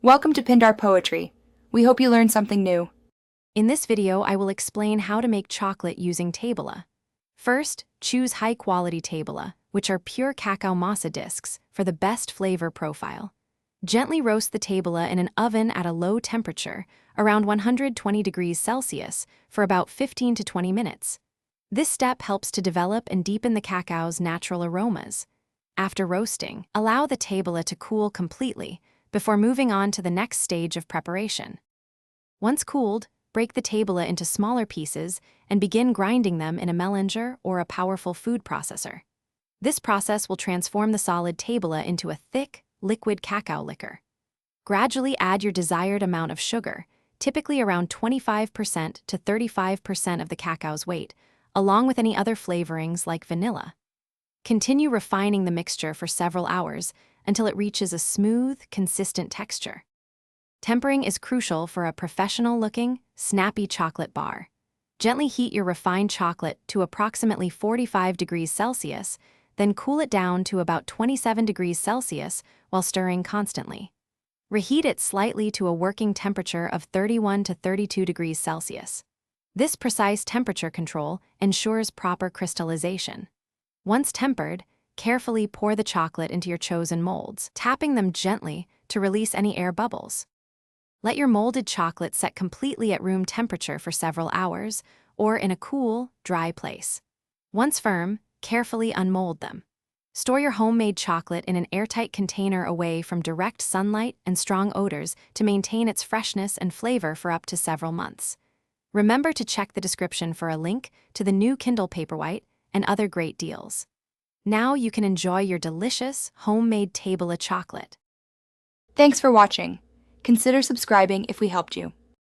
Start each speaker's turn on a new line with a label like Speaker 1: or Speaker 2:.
Speaker 1: Welcome to Pindar Poetry. We hope you learned something new.
Speaker 2: In this video, I will explain how to make chocolate using Tablea. First, choose high-quality Tablea, which are pure cacao masa discs, for the best flavor profile. Gently roast the Tablea in an oven at a low temperature, around 120 degrees Celsius, for about 15 to 20 minutes. This step helps to develop and deepen the cacao's natural aromas. After roasting, allow the Tablea to cool completely before moving on to the next stage of preparation. Once cooled, break the Tablea into smaller pieces and begin grinding them in a melanger or a powerful food processor. This process will transform the solid Tablea into a thick, liquid cacao liquor. Gradually add your desired amount of sugar, typically around 25% to 35% of the cacao's weight, along with any other flavorings like vanilla. Continue refining the mixture for several hours until it reaches a smooth, consistent texture. Tempering is crucial for a professional-looking, snappy chocolate bar. Gently heat your refined chocolate to approximately 45 degrees Celsius, then cool it down to about 27 degrees Celsius while stirring constantly. Reheat it slightly to a working temperature of 31 to 32 degrees Celsius. This precise temperature control ensures proper crystallization. Once tempered, carefully pour the chocolate into your chosen molds, tapping them gently to release any air bubbles. Let your molded chocolate set completely at room temperature for several hours, or in a cool, dry place. Once firm, carefully unmold them. Store your homemade chocolate in an airtight container away from direct sunlight and strong odors to maintain its freshness and flavor for up to several months. Remember to check the description for a link to the new Kindle Paperwhite and other great deals. Now you can enjoy your delicious, homemade Tablea chocolate.
Speaker 1: Thanks for watching. Consider subscribing if we helped you.